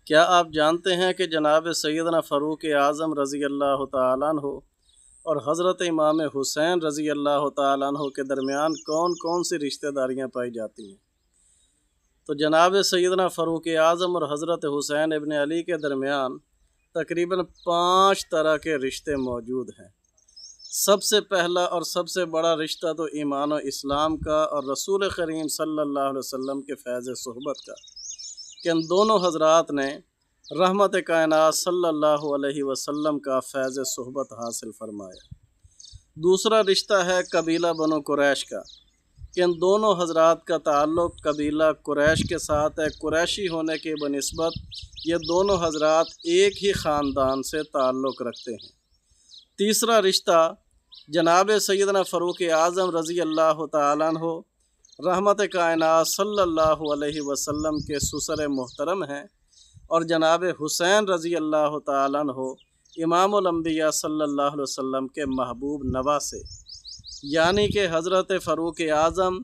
کیا آپ جانتے ہیں کہ جناب سیدنا فاروق اعظم رضی اللہ تعالیٰ عنہ اور حضرت امام حسین رضی اللہ تعالیٰ عنہ کے درمیان کون کون سی رشتہ داریاں پائی جاتی ہیں؟ تو جناب سیدنا فاروق اعظم اور حضرت حسین ابن علی کے درمیان تقریباً 5 طرح کے رشتے موجود ہیں۔ سب سے پہلا اور سب سے بڑا رشتہ تو ایمان و اسلام کا اور رسول کریم صلی اللہ علیہ وسلم کے فیض صحبت کا، کہ ان دونوں حضرات نے رحمت کائنات صلی اللہ علیہ وسلم کا فیض صحبت حاصل فرمایا۔ دوسرا رشتہ ہے قبیلہ بنو قریش کا، کہ ان دونوں حضرات کا تعلق قبیلہ قریش کے ساتھ ہے۔ قریشی ہونے کے بنسبت یہ دونوں حضرات ایک ہی خاندان سے تعلق رکھتے ہیں۔ تیسرا رشتہ جناب سیدنا فاروق اعظم رضی اللہ تعالیٰ عنہ رحمت کائنات صلی اللہ علیہ وسلم کے سسر محترم ہیں، اور جناب حسین رضی اللہ تعالیٰ عنہ امام الانبیاء صلی اللہ علیہ وسلم کے محبوب نواسے، یعنی کہ حضرت فاروق اعظم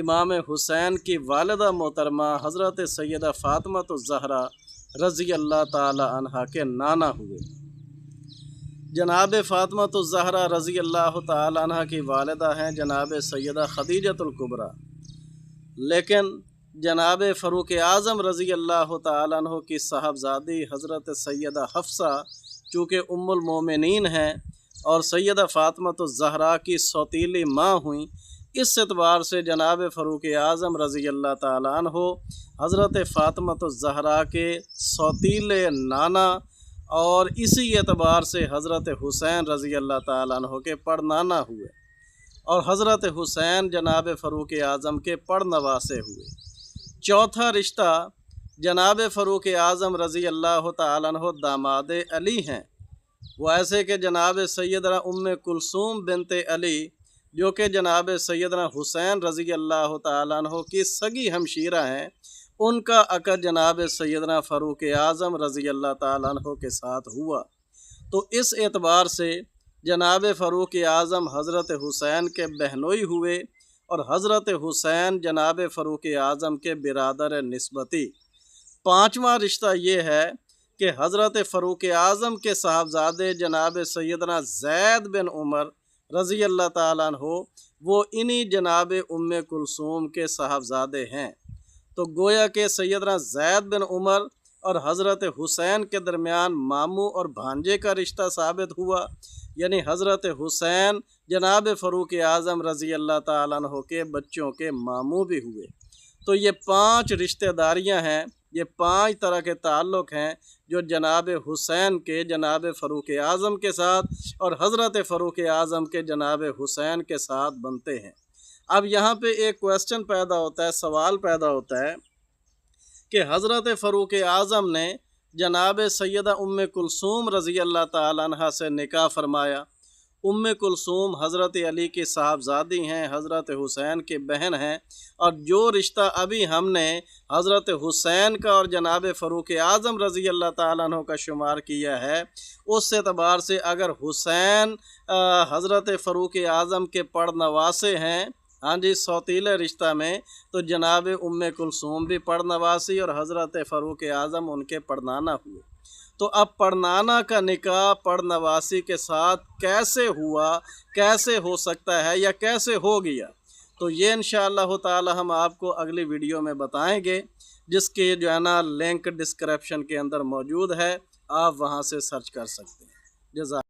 امام حسین کی والدہ محترمہ حضرت سیدہ فاطمہ الزہرا رضی اللہ تعالی عنہا کے نانا ہوئے۔ جناب فاطمہ الزہرا رضی اللہ تعالی عنہ کی والدہ ہیں جناب سیدہ خدیجہ الکبریٰ، لیکن جناب فاروق اعظم رضی اللہ تعالی عنہ کی صاحبزادی حضرت سیدہ حفصہ چونکہ ام المومنین ہیں اور سیدہ فاطمہ الزہرا کی سوتیلی ماں ہوئیں، اس اعتبار سے جناب فاروق اعظم رضی اللہ تعالی عنہ حضرت فاطمہ الزہرا کے سوتیلے نانا اور اسی اعتبار سے حضرت حسین رضی اللہ تعالیٰ عنہ کے پڑنانا ہوئے، اور حضرت حسین جناب فاروق اعظم کے پڑنواسے ہوئے۔ چوتھا رشتہ جناب فاروق اعظم رضی اللہ تعالیٰ عنہ داماد علی ہیں، وہ ایسے کہ جناب سیدنا ام کلثوم بنت علی جو کہ جناب سیدنا حسین رضی اللہ تعالیٰ عنہ کی سگی ہمشیرہ ہیں، ان کا عقد جناب سیدنا فاروق اعظم رضی اللہ تعالیٰ عنہ کے ساتھ ہوا۔ تو اس اعتبار سے جناب فاروق اعظم حضرت حسین کے بہنوئی ہوئے، اور حضرت حسین جناب فاروق اعظم کے برادر نسبتی۔ پانچواں رشتہ یہ ہے کہ حضرت فاروق اعظم کے صاحبزادے جناب سیدنا زید بن عمر رضی اللہ تعالیٰ عنہ وہ انہی جناب ام کلثوم کے صاحبزادے ہیں۔ تو گویا کہ سیدنا زید بن عمر اور حضرت حسین کے درمیان ماموں اور بھانجے کا رشتہ ثابت ہوا، یعنی حضرت حسین جناب فاروق اعظم رضی اللہ تعالیٰ عنہ کے بچوں کے ماموں بھی ہوئے۔ تو یہ 5 رشتہ داریاں ہیں، یہ 5 طرح کے تعلق ہیں جو جناب حسین کے جناب فاروق اعظم کے ساتھ اور حضرت فاروق اعظم کے جناب حسین کے ساتھ بنتے ہیں۔ اب یہاں پہ ایک کویسچن پیدا ہوتا ہے، سوال پیدا ہوتا ہے کہ حضرت فاروق اعظم نے جناب سیدہ ام کلثوم رضی اللہ تعالیٰ عنہ سے نکاح فرمایا۔ ام کلثوم حضرت علی کی صاحبزادی ہیں، حضرت حسین کی بہن ہیں، اور جو رشتہ ابھی ہم نے حضرت حسین کا اور جناب فاروق اعظم رضی اللہ تعالیٰ عنہ کا شمار کیا ہے، اس اعتبار سے اگر حسین حضرت فاروق اعظم کے پڑنواسے ہیں، ہاں جی سوتیلے رشتہ میں، تو جناب ام کلثوم بھی پڑنواسی اور حضرت فاروق اعظم ان کے پڑنانا ہوئے۔ تو اب پڑنانا کا نکاح پڑنواسی کے ساتھ کیسے ہوا، کیسے ہو سکتا ہے یا کیسے ہو گیا، تو یہ انشاءاللہ تعالی ہم آپ کو اگلی ویڈیو میں بتائیں گے، جس کے جو ہے نا لنک ڈسکرپشن کے اندر موجود ہے، آپ وہاں سے سرچ کر سکتے ہیں۔ جزاک